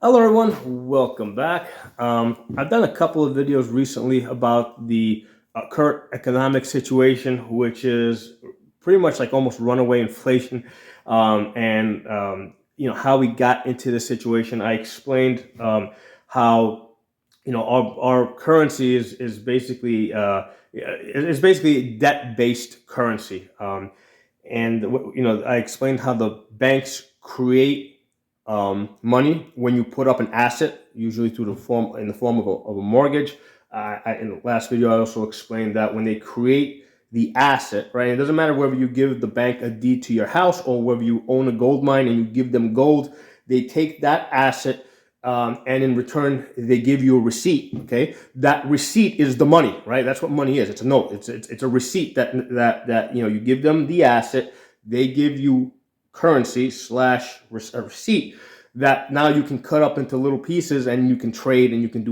Hello everyone, welcome back. I've done a couple of videos recently about the current economic situation, which is pretty much like almost runaway inflation, and how we got into this situation. I explained how our currency is basically debt based currency, and I explained how the banks create money when you put up an asset, usually through the form of a mortgage. In the last video, I also explained that when they create the asset, right? It doesn't matter whether you give the bank a deed to your house or whether you own a gold mine and you give them gold. They take that asset, and in return they give you a receipt. Okay, that receipt is the money, right? That's what money is. It's a note. It's a receipt that you give them the asset. They give you currency slash a receipt that now you can cut up into little pieces and you can trade and you can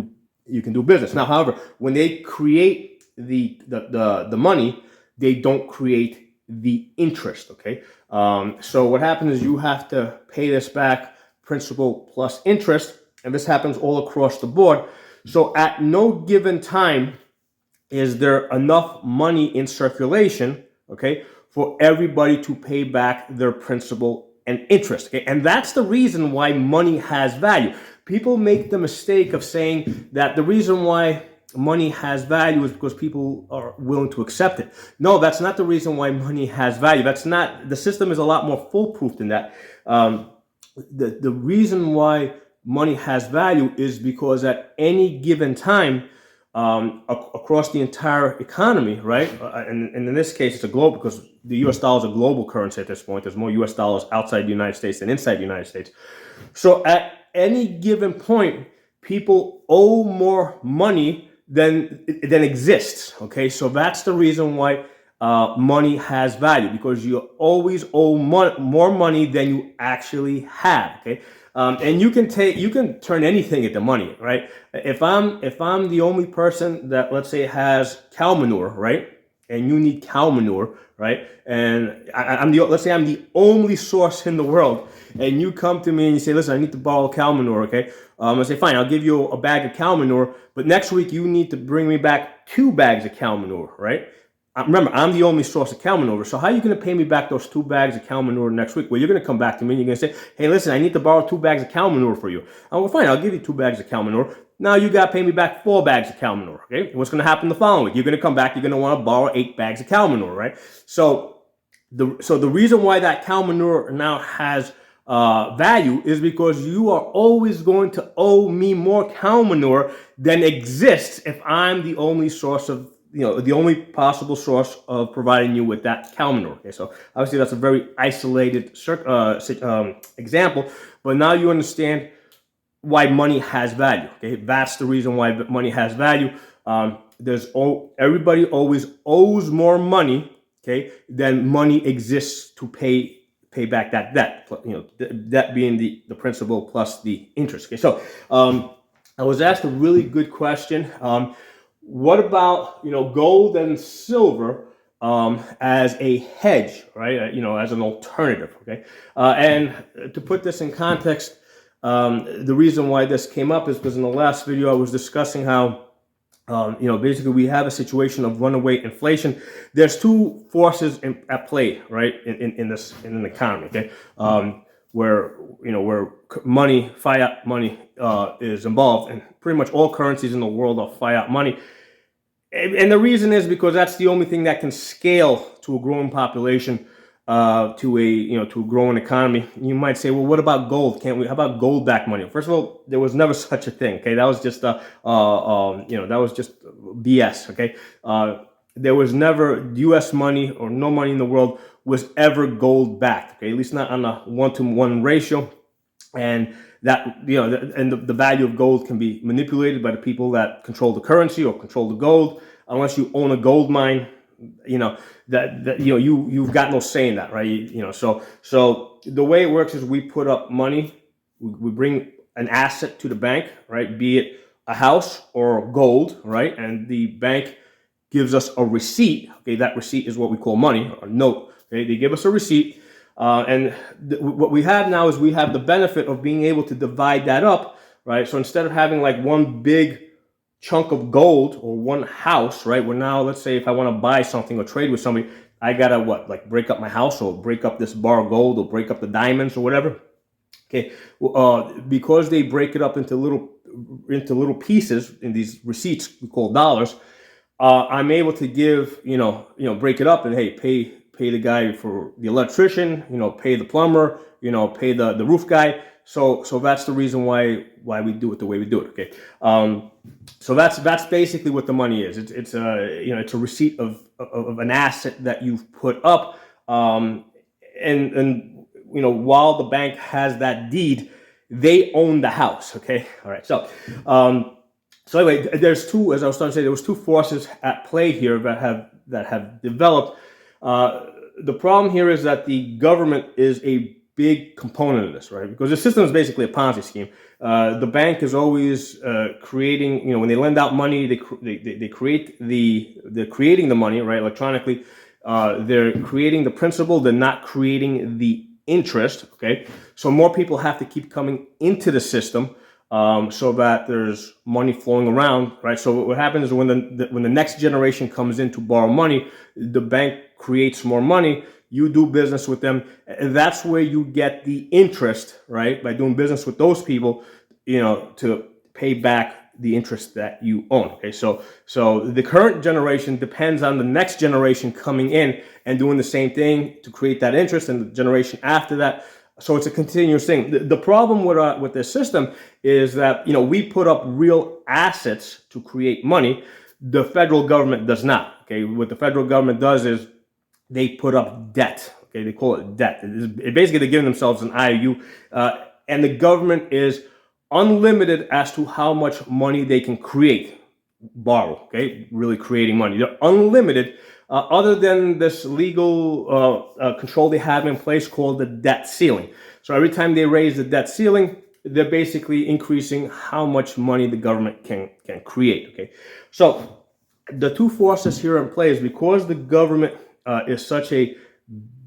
do business. Now, however, when they create the money, they don't create the interest. Okay, so what happens is you have to pay this back, principal plus interest, and this happens all across the board. So at no given time is there enough money in circulation, okay, for everybody to pay back their principal and interest. Okay, and that's the reason why money has value. People make the mistake of saying that the reason why money has value is because people are willing to accept it. No, that's not the reason why money has value. That's not, the system is a lot more foolproof than that. The reason why money has value is because at any given time, across the entire economy, right? And in this case, it's a global, because the U.S. dollar is a global currency at this point. There's more U.S. dollars outside the United States than inside the United States. So at any given point, people owe more money than exists. Okay, so that's the reason why money has value, because you always owe more money than you actually have. Okay, and you can turn anything into money, right? If I'm the only person that, let's say, has cow manure, right, and you need cow manure, right, and let's say I'm the only source in the world, and you come to me and you say, listen, I need to borrow cow manure. Okay, I say, fine, I'll give you a bag of cow manure, but next week you need to bring me back 2 bags of cow manure, right? Remember, I'm the only source of cow manure. So how are you going to pay me back those 2 bags of cow manure next week? Well, you're going to come back to me and you're going to say, hey, listen, I need to borrow 2 bags of cow manure for you. Well, fine, I'll give you 2 bags of cow manure. Now you got to pay me back 4 bags of cow manure. Okay, what's going to happen the following week? You're going to come back. You're going to want to borrow 8 bags of cow manure, right? So the reason why that cow manure now has value is because you are always going to owe me more cow manure than exists if I'm the only source of, the only possible source of providing you with that cow manure. Okay, so obviously that's a very isolated example, but now you understand why money has value. Okay, that's the reason why money has value. Everybody always owes more money, okay, than money exists to pay back that debt. Debt being the principal plus the interest. Okay, so I was asked a really good question. What about gold and silver as a hedge, right? As an alternative. Okay, and to put this in context, the reason why this came up is because in the last video I was discussing how basically we have a situation of runaway inflation. There's two forces at play, right, in an economy. Okay, where money, fiat money, is involved, and pretty much all currencies in the world are fiat money. And the reason is because that's the only thing that can scale to a growing population, to a growing economy. You might say, well, what about gold? Can't we? How about gold-backed money? First of all, there was never such a thing. Okay, that was just that was just BS. Okay, there was never U.S. money or no money in the world was ever gold-backed. Okay, at least not on a 1-to-1 ratio. And that the value of gold can be manipulated by the people that control the currency or control the gold. Unless you own a gold mine, you've got no say in that, right? So the way it works is we put up money, we bring an asset to the bank, right? Be it a house or gold, right? And the bank gives us a receipt. Okay, that receipt is what we call money, or a note. Okay, they give us a receipt. What we have now is we have the benefit of being able to divide that up, right? So instead of having like one big chunk of gold or one house, right? Where now, let's say if I want to buy something or trade with somebody, I gotta like break up my house or break up this bar of gold or break up the diamonds or whatever. Okay, because they break it up into little pieces in these receipts we call dollars. I'm able to give, break it up and hey, pay the guy for the electrician, pay the plumber, pay the roof guy. So that's the reason why we do it the way we do it. Okay, so that's basically what the money is. It's a receipt of an asset that you've put up, and while the bank has that deed, they own the house. Okay, all right. So anyway, there's two, as I was starting to say, there was two forces at play here that have developed. The problem here is that the government is a big component of this, right? Because the system is basically a Ponzi scheme. The bank is always creating, when they lend out money, they're creating the money, right, electronically. They're creating the principal. They're not creating the interest. Okay, so more people have to keep coming into the system. So that there's money flowing around, right? So what happens is when the next generation comes in to borrow money, the bank creates more money. You do business with them, and that's where you get the interest, right? By doing business with those people, to pay back the interest that you own. Okay, so the current generation depends on the next generation coming in and doing the same thing to create that interest, and the generation after that. So it's a continuous thing. The problem with this system is that we put up real assets to create money. The federal government does not. Okay, what the federal government does is they put up debt. Okay, they call it debt. Basically, they're giving themselves an IOU, and the government is unlimited as to how much money they can borrow. Okay, really creating money. They're unlimited. Other than this legal control they have in place called the debt ceiling. So every time they raise the debt ceiling, they're basically increasing how much money the government can create. Okay, so the two forces here in play is because the government is such a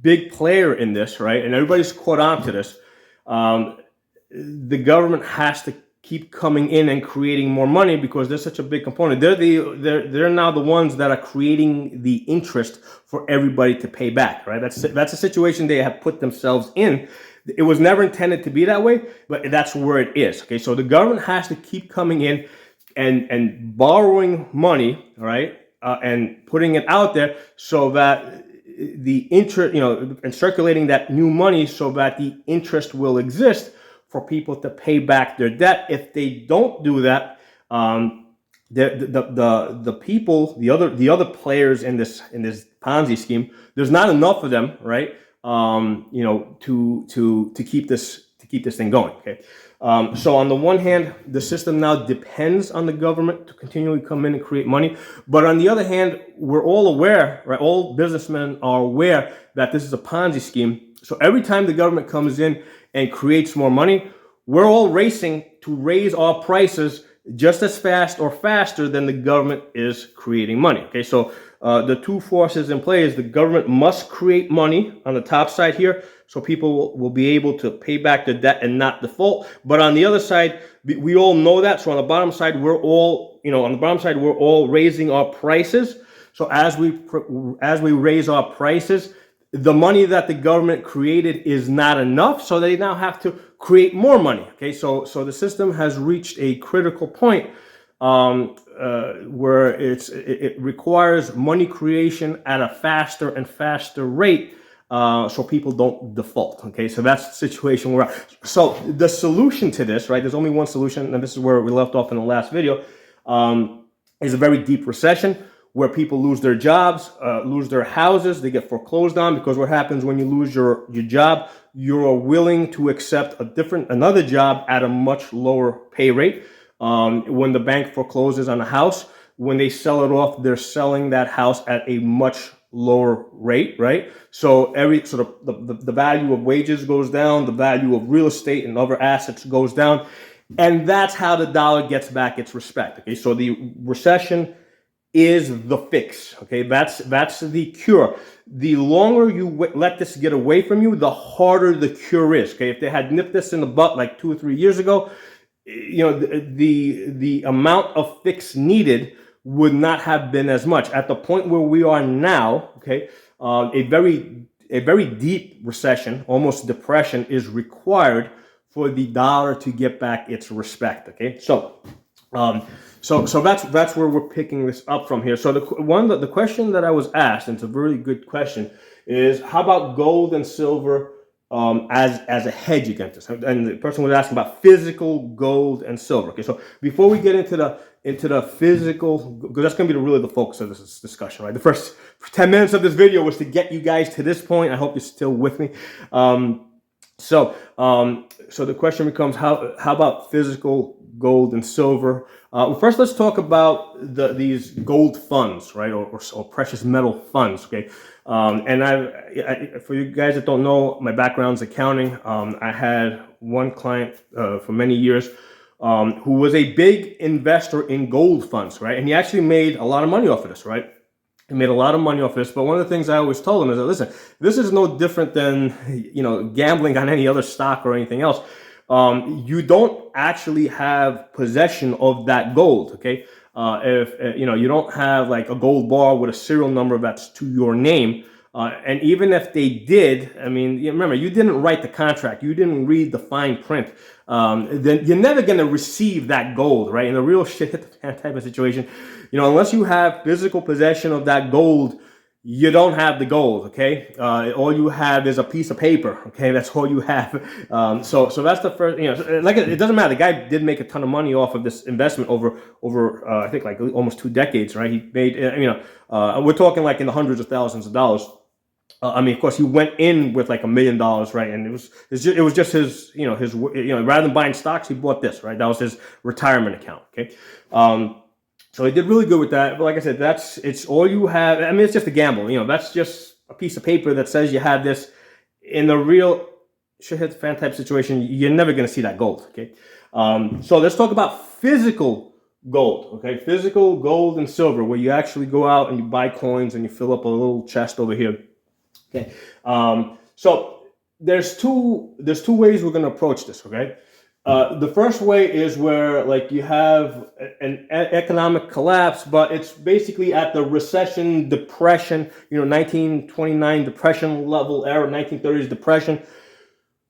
big player in this, right? And everybody's caught on to this. The government has to keep coming in and creating more money because they're such a big component. They're now the ones that are creating the interest for everybody to pay back, right? That's a situation they have put themselves in. It was never intended to be that way, but that's where it is. Okay, so the government has to keep coming in and borrowing money, right, and putting it out there so that the interest, and circulating that new money so that the interest will exist for people to pay back their debt. If they don't do that, the people, the other players in this Ponzi scheme, there's not enough of them, right? To keep this thing going. Okay. So on the one hand, the system now depends on the government to continually come in and create money. But on the other hand, we're all aware, right? All businessmen are aware that this is a Ponzi scheme. So every time the government comes in and creates more money, we're all racing to raise our prices just as fast or faster than the government is creating money. Okay, so the two forces in play is the government must create money on the top side here, so people will be able to pay back their debt and not default. But on the other side, we all know that. So on the bottom side, we're all raising our prices. So as we raise our prices, the money that the government created is not enough, so they now have to create more money. Okay, so the system has reached a critical point where it requires money creation at a faster and faster rate, so people don't default. Okay, so that's the situation we're at. So the solution to this, right? There's only one solution, and this is where we left off in the last video. Is a very deep recession, where people lose their jobs, lose their houses, they get foreclosed on, because what happens when you lose your job, you're willing to accept another job at a much lower pay rate. When the bank forecloses on a house, when they sell it off, they're selling that house at a much lower rate, right? So the value of wages goes down, the value of real estate and other assets goes down, and that's how the dollar gets back its respect. Okay, so the recession is the fix. Okay, that's the cure. The longer you let this get away from you, the harder the cure is. Okay, if they had nipped this in the butt like 2 or 3 years ago, the amount of fix needed would not have been as much. At the point where we are now, okay, a very deep recession, almost depression, is required for the dollar to get back its respect. Okay, so that's where we're picking this up from here. So the question that I was asked, and it's a really good question, is how about gold and silver as a hedge against this? And the person was asking about physical gold and silver. Okay, so before we get into the physical, because that's going to be really the focus of this discussion, right? The first 10 minutes of this video was to get you guys to this point. I hope you're still with me. So the question becomes, how about physical gold and silver? First, let's talk about these gold funds, right, or precious metal funds. Okay, and for you guys that don't know, my background's accounting. I had one client for many years who was a big investor in gold funds, right, and he actually made a lot of money off of this, right. He made a lot of money off this, but one of the things I always told him is that, listen, this is no different than, gambling on any other stock or anything else. You don't actually have possession of that gold, okay? If you don't have like a gold bar with a serial number that's to your name, and even if they did, I mean, remember, you didn't write the contract, you didn't read the fine print, then you're never going to receive that gold, right? In a real shit hit the fan type of situation, unless you have physical possession of that gold, you don't have the gold, okay? All you have is a piece of paper, okay? That's all you have. So that's the first, like it doesn't matter. The guy did make a ton of money off of this investment over I think like almost 2 decades, right? He made, we're talking like in the hundreds of thousands of dollars. Of course, he went in with like $1 million, right? And it was just his, rather than buying stocks, he bought this, right? That was his retirement account, okay? So he did really good with that. But like I said, it's all you have. I mean, it's just a gamble. That's just a piece of paper that says you have this. In the real shit hit the fan type situation, you're never going to see that gold, okay? So let's talk about physical gold, okay? Physical gold and silver, where you actually go out and you buy coins and you fill up a little chest over here. Okay, so there's two ways we're going to approach this. Okay, the first way is where like you have an economic collapse, but it's basically at the recession, depression, 1929 depression level era, 1930s depression.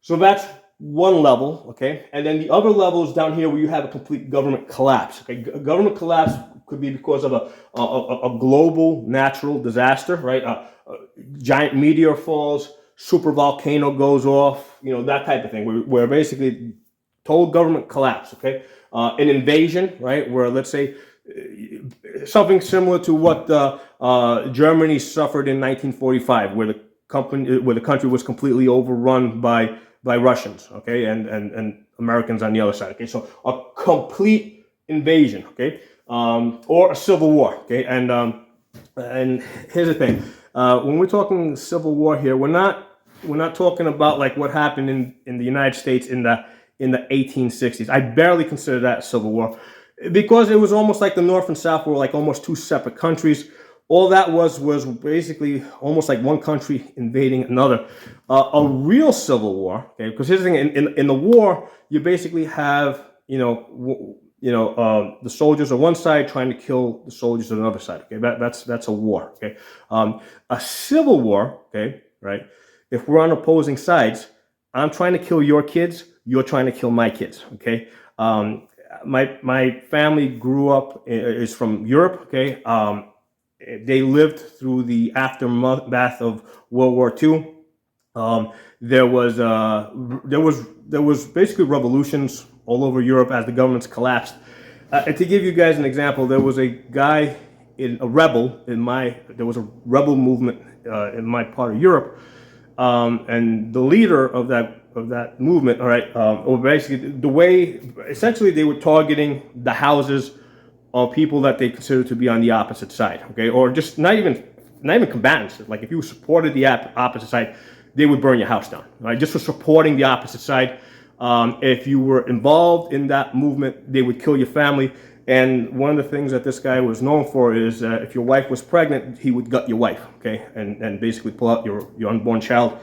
So that's one level, okay, and then the other level is down here where you have a complete government collapse. Okay, government collapse could be because of a global natural disaster, right? Giant meteor falls, super volcano goes off, that type of thing, where basically total government collapse, okay? An invasion, right, where let's say something similar to what Germany suffered in 1945, where the country was completely overrun by Russians, okay, and Americans on the other side, okay? So a complete invasion, okay, or a civil war, okay? And here's the thing. When we're talking Civil War here, we're not talking about like what happened in the United States in the 1860s. I barely consider that a Civil War because it was almost like the North and South were like almost two separate countries. All that was basically almost like one country invading another. A real Civil War, okay? Because here's the thing: in the war, you basically have the soldiers on one side trying to kill the soldiers on another side. Okay, that's a war. Okay, a civil war. Okay, right. If we're on opposing sides, I'm trying to kill your kids. You're trying to kill my kids. Okay. My family grew up is from Europe. Okay. They lived through the aftermath of World War II. There was basically revolutions all over Europe as the governments collapsed. And to give you guys an example, there was a guy there was a rebel movement in my part of Europe, and the leader of that movement, all right, or basically essentially they were targeting the houses of people that they considered to be on the opposite side, okay, or just not even combatants. Like if you supported the opposite side, they would burn your house down, right? Just for supporting the opposite side. If you were involved in that movement, they would kill your family. And one of the things that this guy was known for is if your wife was pregnant, he would gut your wife, okay, and basically pull out your unborn child,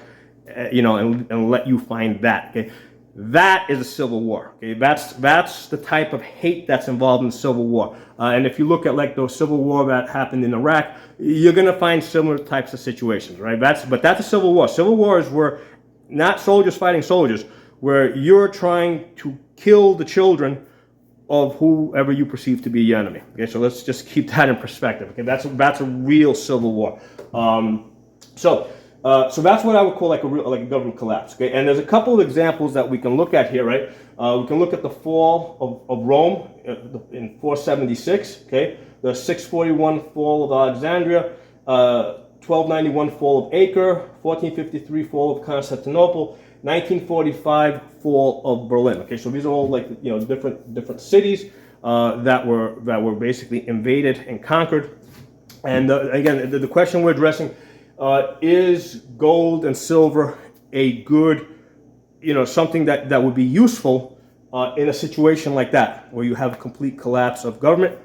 and let you find that, okay. That is a civil war, okay. That's the type of hate that's involved in civil war. And if you look at like the civil war that happened in Iraq, you're gonna find similar types of situations, right? But that's a civil war. Civil war is where not soldiers fighting soldiers, where you're trying to kill the children of whoever you perceive to be your enemy. Okay, so let's just keep that in perspective. Okay, that's a real civil war. So that's what I would call like a government collapse. Okay, and there's a couple of examples that we can look at here, right? We can look at the fall of Rome in 476. Okay, the 641 fall of Alexandria, 1291 fall of Acre, 1453 fall of Constantinople, 1945 fall of Berlin. Okay, so these are all like different cities that were basically invaded and conquered. And again, the question we're addressing is gold and silver a good, something that would be useful in a situation like that, where you have a complete collapse of government,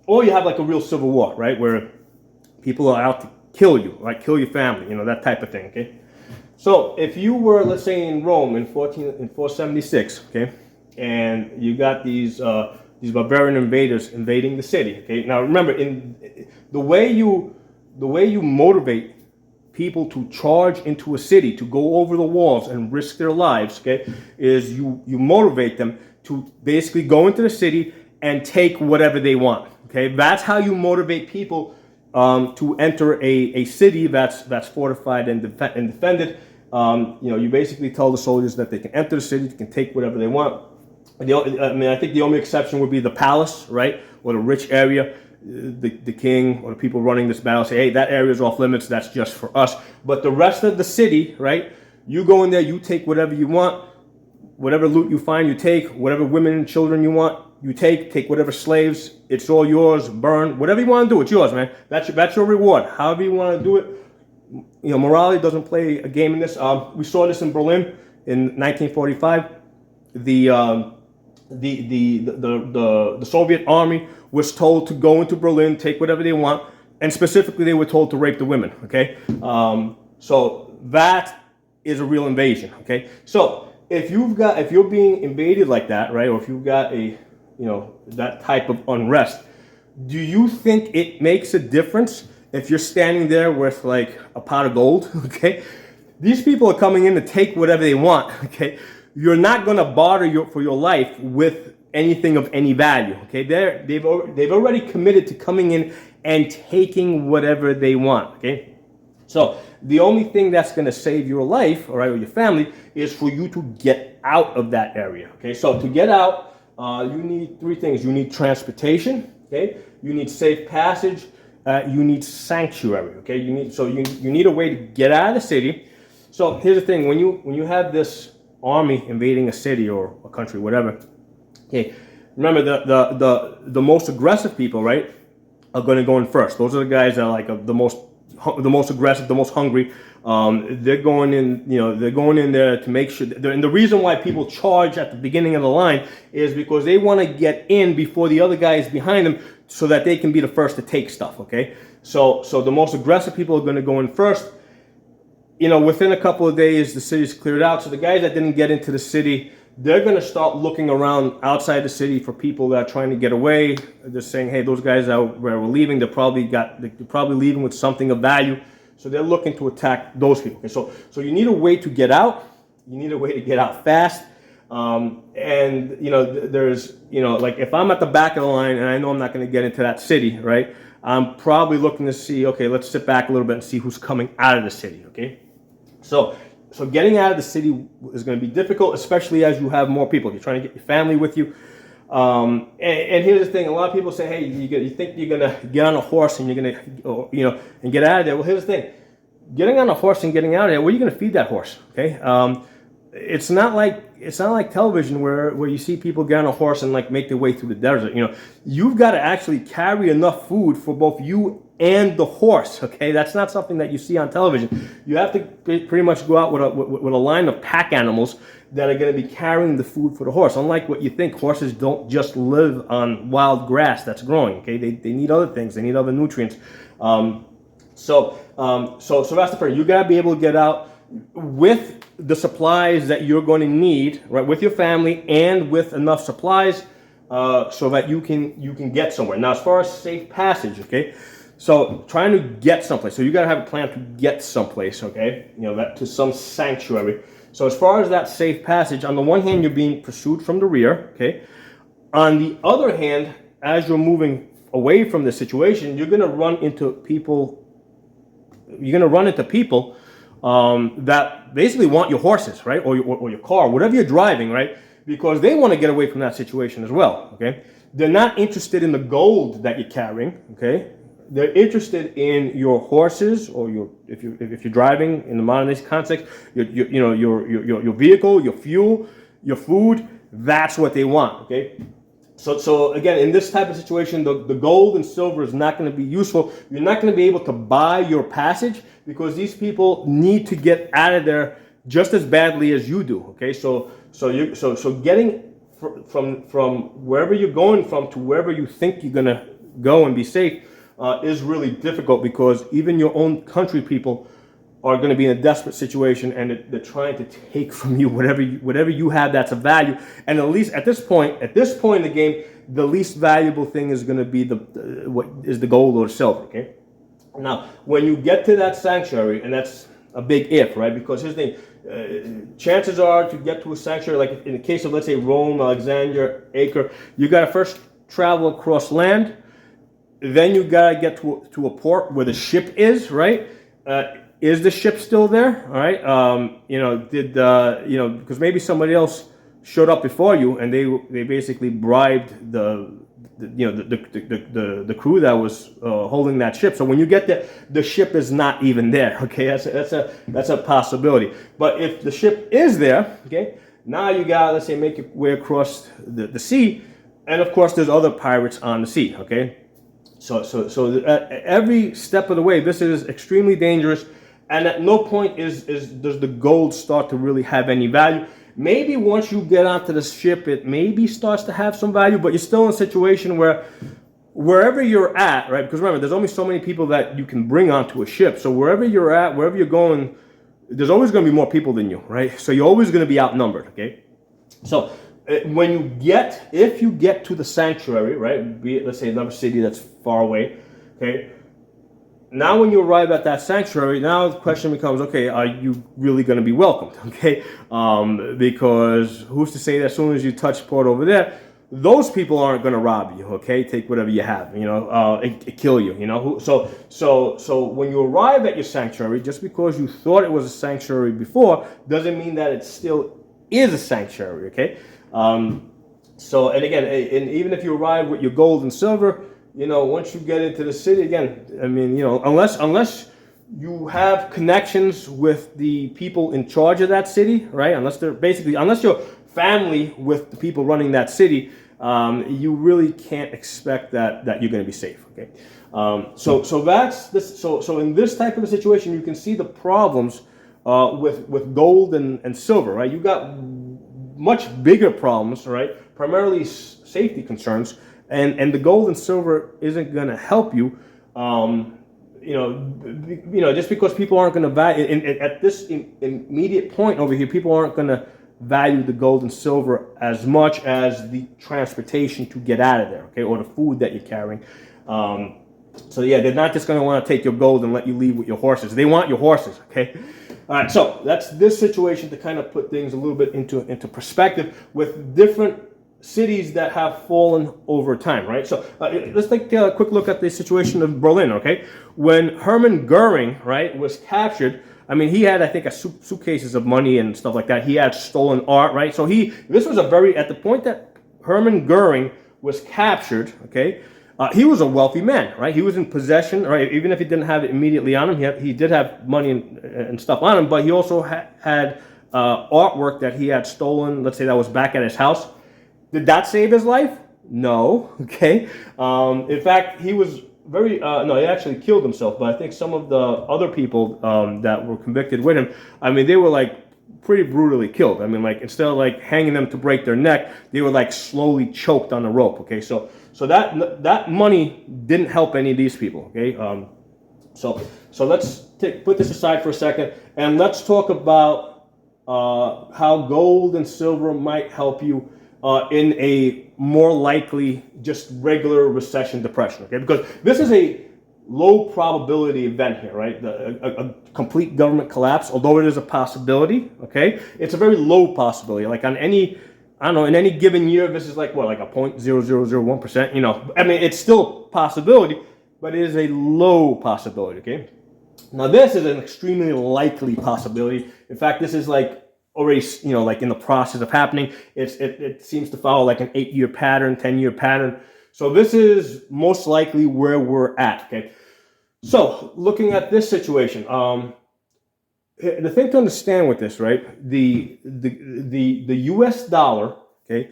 or you have like a real civil war, right, where people are out to kill you, like kill your family, that type of thing. Okay. So if you were, let's say, in Rome in 476, okay, and you got these barbarian invaders invading the city, okay. Now remember, in the way you motivate people to charge into a city, to go over the walls and risk their lives, okay, is you motivate them to basically go into the city and take whatever they want. Okay, that's how you motivate people to enter a city that's fortified and defended. You basically tell the soldiers that they can enter the city, they can take whatever they want. I think the only exception would be the palace, right, or the rich area. The king or the people running this battle say, hey, that area is off limits, that's just for us. But the rest of the city, right, you go in there, you take whatever you want, whatever loot you find, you take, whatever women and children you want, you take whatever slaves, it's all yours, burn, whatever you want to do, it's yours, man. That's your reward. However you want to do it. Morality doesn't play a game in this. We saw this in Berlin in 1945. The Soviet army was told to go into Berlin, take whatever they want, and specifically they were told to rape the women. Okay, so that is a real invasion. Okay, so if you're being invaded like that, right, or if you've got that type of unrest, do you think it makes a difference if you're standing there with like a pot of gold? Okay, these people are coming in to take whatever they want. Okay, you're not going to barter for your life with anything of any value. Okay, they've already committed to coming in and taking whatever they want. Okay, so the only thing that's going to save your life, all right, or your family, is for you to get out of that area. Okay, so to get out, you need three things. You need transportation. Okay, you need safe passage. You need sanctuary. Okay, you need a way to get out of the city. So here's the thing: when you have this army invading a city or a country, whatever. Okay, remember the most aggressive people, right, are going to go in first. Those are the guys that are like the most aggressive, the most hungry. They're going in, they're going in there to make sure. And the reason why people charge at the beginning of the line is because they want to get in before the other guys behind them, so that they can be the first to take stuff. Okay, so the most aggressive people are going to go in first. Within a couple of days, the city's cleared out. So the guys that didn't get into the city, they're going to start looking around outside the city for people that are trying to get away. They're saying, hey, those guys that were leaving, they're probably leaving with something of value. So they're looking to attack those people. Okay, so you need a way to get out. You need a way to get out fast. There's, like if I'm at the back of the line and I know I'm not going to get into that city, right, I'm probably looking to see, okay, let's sit back a little bit and see who's coming out of the city. Okay, so getting out of the city is going to be difficult, especially as you have more people. You're trying to get your family with you. And here's the thing: a lot of people say, "Hey, you think you're going to get on a horse and you're going to, and get out of there." Well, here's the thing: getting on a horse and getting out of there, where are you going to feed that horse? Okay, it's not like television where you see people get on a horse and like make their way through the desert. You've got to actually carry enough food for both you and the horse. Okay, that's not something that you see on television. You have to pretty much go out with a line of pack animals that are going to be carrying the food for the horse. Unlike what you think, horses don't just live on wild grass that's growing. Okay, they need other things. They need other nutrients. So that's the first. You got to be able to get out with the supplies that you're going to need, right, with your family and with enough supplies so that you can get somewhere. Now, as far as safe passage, okay, so trying to get someplace. So you got to have a plan to get someplace, okay, that to some sanctuary. So as far as that safe passage, on the one hand, you're being pursued from the rear, okay. On the other hand, as you're moving away from the situation, you're going to run into people. You're going to run into people that basically want your horses, right, or your car, whatever you're driving, right, because they want to get away from that situation as well. Okay, they're not interested in the gold that you're carrying. Okay, they're interested in your horses, or if you're driving in the modern day context, your vehicle, your fuel, your food. That's what they want. Okay. So again, in this type of situation, the gold and silver is not going to be useful. You're not going to be able to buy your passage because these people need to get out of there just as badly as you do. Okay, so getting from wherever you're going from to wherever you think you're going to go and be safe is really difficult, because even your own country people are going to be in a desperate situation, and they're trying to take from you whatever you have that's of value. And at least at this point in the game, the least valuable thing is going to be what is the gold or the silver. Okay. Now, when you get to that sanctuary, and that's a big if, right? Because here's the thing: chances are to get to a sanctuary, like in the case of, let's say, Rome, Alexandria, Acre, you got to first travel across land. Then you got to get to a port where the ship is, right? Is the ship still there? All right. Because maybe somebody else showed up before you, and they basically bribed the crew that was holding that ship. So when you get there, the ship is not even there. Okay, that's a possibility. But if the ship is there, okay, now you got, let's say, make your way across the sea, and of course there's other pirates on the sea. Okay, so every step of the way, this is extremely dangerous. And at no point does the gold start to really have any value. Maybe once you get onto the ship, it maybe starts to have some value, but you're still in a situation where wherever you're at, right? Because remember, there's only so many people that you can bring onto a ship. So wherever you're at, wherever you're going, there's always going to be more people than you, right? So you're always going to be outnumbered, okay? So if you get to the sanctuary, right? Be it, let's say, another city that's far away, okay? Now, when you arrive at that sanctuary, now the question becomes, okay, are you really going to be welcomed? Okay, because who's to say that as soon as you touch port over there, those people aren't going to rob you? Okay, take whatever you have, and kill you. So when you arrive at your sanctuary, just because you thought it was a sanctuary before, doesn't mean that it still is a sanctuary. Okay, and again, and even if you arrive with your gold and silver, once you get into the city, again, I mean, unless you have connections with the people in charge of that city, right? Unless you're family with the people running that city, you really can't expect that you're going to be safe. Okay, so that's this. So in this type of a situation, you can see the problems with gold and silver, right? You got much bigger problems, right? Primarily safety concerns. And the gold and silver isn't going to help you, just because people aren't going to value at this immediate point over here. People aren't going to value the gold and silver as much as the transportation to get out of there, okay, or the food that you're carrying. So yeah, they're not just going to want to take your gold and let you leave with your horses. They want your horses, okay. All right, so that's this situation to kind of put things a little bit into perspective with different cities that have fallen over time, right? So let's take a quick look at the situation of Berlin, okay? When Hermann Goering, right, was captured, I mean, he had, I think, suitcases of money and stuff like that. He had stolen art, right? So this was at the point that Hermann Goering was captured, okay, he was a wealthy man, right? He was in possession, right? Even if he didn't have it immediately on him, he did have money and stuff on him, but he also had artwork that he had stolen, let's say that was back at his house. Did that save his life? No. Okay. In fact, he was he actually killed himself. But I think some of the other people that were convicted with him, I mean, they were like pretty brutally killed. I mean, like instead of like hanging them to break their neck, they were like slowly choked on the rope. Okay, so that money didn't help any of these people. Okay, so let's put this aside for a second, and let's talk about how gold and silver might help you in a more likely just regular recession depression. Okay, because this is a low probability event here, right? A complete government collapse, although it is a possibility, okay? It's a very low possibility. Like on any, I don't know, in any given year, this is like what, like a 0.0001%, you know? I mean, it's still a possibility, but it is a low possibility, okay? Now this is an extremely likely possibility. In fact, this is like already, you know, like in the process of happening. It seems to follow like an 8-year pattern, 10-year pattern. So this is most likely where we're at, okay? So looking at this situation, the thing to understand with this, right? The U.S. dollar, okay,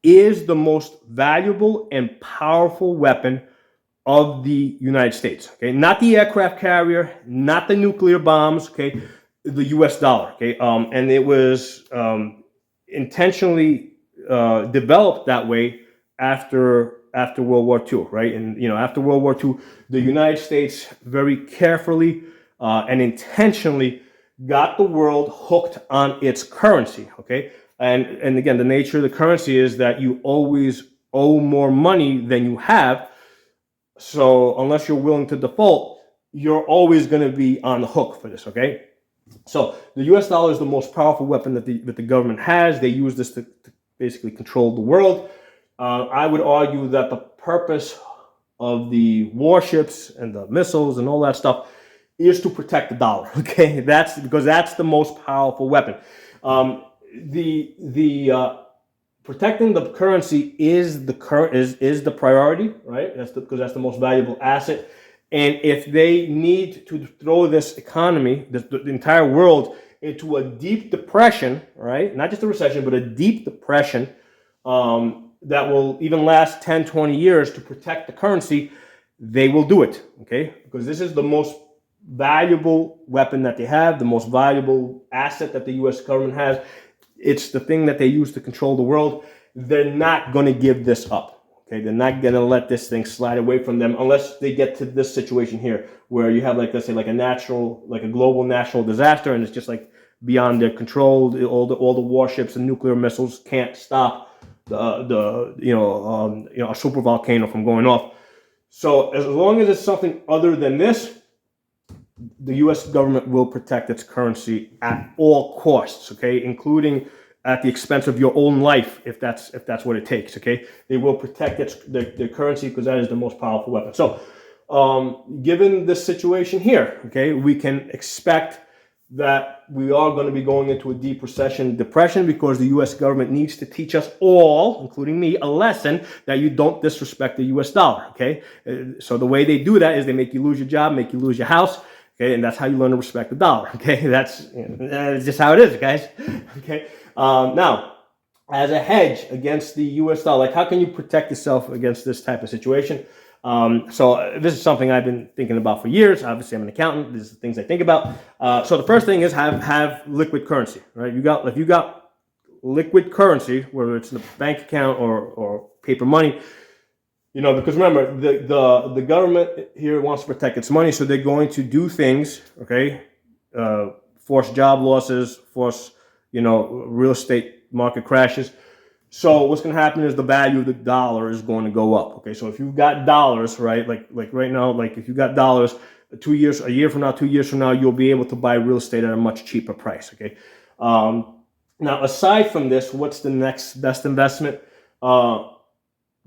is the most valuable and powerful weapon of the United States, okay? Not the aircraft carrier, not the nuclear bombs, okay? The U.S. dollar, okay? And it was intentionally developed that way after World War II, right? And you know, after World War II, the United States very carefully and intentionally got the world hooked on its currency, okay? And again, the nature of the currency is that you always owe more money than you have. So unless you're willing to default, you're always going to be on the hook for this, okay? So the U.S. dollar is the most powerful weapon that the government has. They use this to basically control the world. I would argue that the purpose of the warships and the missiles and all that stuff is to protect the dollar. Okay, that's because that's the most powerful weapon. Protecting the currency is the priority, right? Because that's the most valuable asset. And if they need to throw this economy, the entire world, into a deep depression, right? Not just a recession, but a deep depression that will even last 10, 20 years to protect the currency, they will do it, okay? Because this is the most valuable weapon that they have, the most valuable asset that the U.S. government has. It's the thing that they use to control the world. They're not going to give this up. Okay, they're not going to let this thing slide away from them unless they get to this situation here where you have, like, let's say, like a global national disaster, and it's just like beyond their control. All the warships and nuclear missiles can't stop a super volcano from going off. So as long as it's something other than this, the U.S. government will protect its currency at all costs, okay, including at the expense of your own life, if that's what it takes, okay? They will protect their currency because that is the most powerful weapon. So, given this situation here, okay, we can expect that we are going to be going into a deep recession, depression, because the U.S. government needs to teach us all, including me, a lesson that you don't disrespect the U.S. dollar, okay? So the way they do that is they make you lose your job, make you lose your house, okay? And that's how you learn to respect the dollar, okay? That's just how it is, guys, okay? Now, as a hedge against the U.S. dollar, like how can you protect yourself against this type of situation? So this is something I've been thinking about for years. Obviously, I'm an accountant. These are the things I think about. So the first thing is have liquid currency, right? If you got liquid currency, whether it's in a bank account or paper money, you know, because remember, the government here wants to protect its money, so they're going to do things, okay, force job losses, force, you know, real estate market crashes. So what's going to happen is the value of the dollar is going to go up. Okay, so if you've got dollars, right, like right now, like if you got dollars, a year from now, 2 years from now, you'll be able to buy real estate at a much cheaper price. Okay. Now, aside from this, what's the next best investment?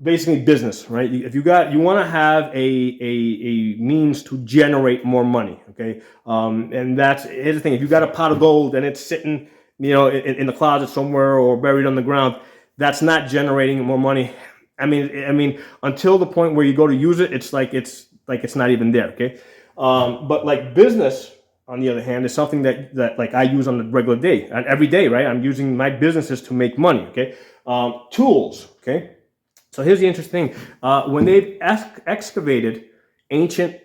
Basically, business, right? If you want to have a means to generate more money. Okay, and here's the thing: if you got a pot of gold and it's sitting, you know, in the closet somewhere or buried on the ground, that's not generating more money. I mean, until the point where you go to use it, it's like it's not even there. Okay, but like business, on the other hand, is something that like I use on a regular day, and every day, right? I'm using my businesses to make money. Okay, tools. Okay, so here's the interesting thing: when they've excavated ancient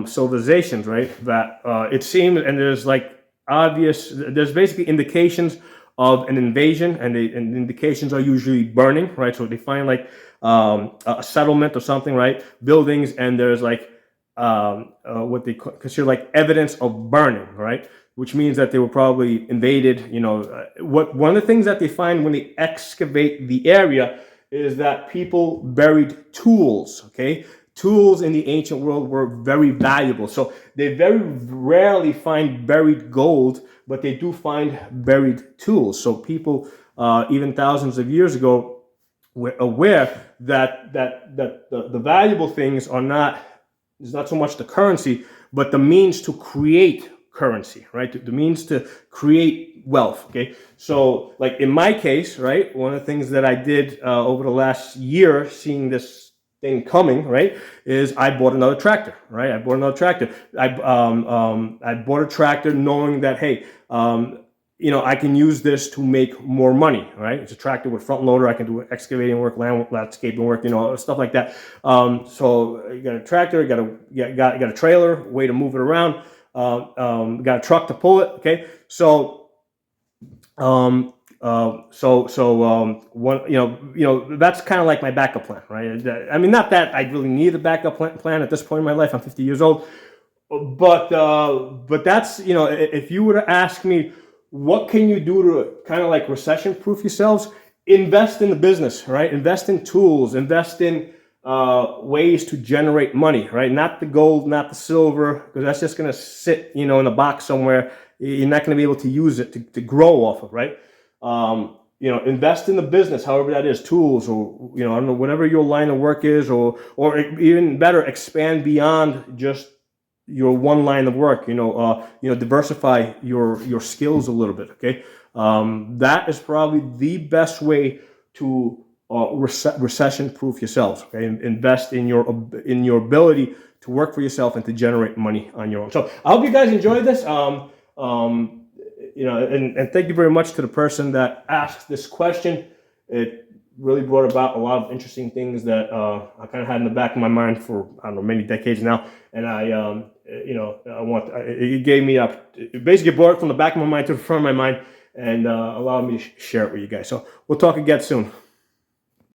civilizations, right? That it seems, and there's like obvious. There's basically indications of an invasion, and the indications are usually burning, right? So they find like a settlement or something, right? Buildings, and there's like what they consider like evidence of burning, right? Which means that they were probably invaded. One of the things that they find when they excavate the area is that people buried tools. Okay, tools in the ancient world were very valuable, so they very rarely find buried gold, but they do find buried tools. So people, even thousands of years ago, were aware that the valuable things are not, it's not so much the currency, but the means to create currency, right? The means to create wealth. Okay, so like in my case, right, one of the things that I did over the last year, seeing this thing coming, right, is I bought another tractor, right? I bought another tractor. I bought a tractor knowing that, hey, I can use this to make more money, right? It's a tractor with front loader. I can do excavating work, landscaping work, stuff like that. So you got a tractor, you got a trailer, way to move it around. Got a truck to pull it. Okay, so one, that's kind of like my backup plan, right? I mean, not that I really need a backup plan at this point in my life. I'm 50 years old, but that's, if you were to ask me, what can you do to kind of like recession proof yourselves? Invest in the business, right? Invest in tools, invest in ways to generate money, right? Not the gold, not the silver, because that's just going to sit, in a box somewhere. You're not going to be able to use it to grow off of, right? Invest in the business, however that is, tools, or, I don't know, whatever your line of work is, or even better, expand beyond just your one line of work. Diversify your skills a little bit. Okay, that is probably the best way to recession-proof yourselves. Okay, invest in your ability to work for yourself and to generate money on your own. So I hope you guys enjoyed this. And thank you very much to the person that asked this question. It really brought about a lot of interesting things that I kind of had in the back of my mind for, I don't know, many decades now. And it gave me it basically brought it from the back of my mind to the front of my mind, and allowed me to share it with you guys. So we'll talk again soon.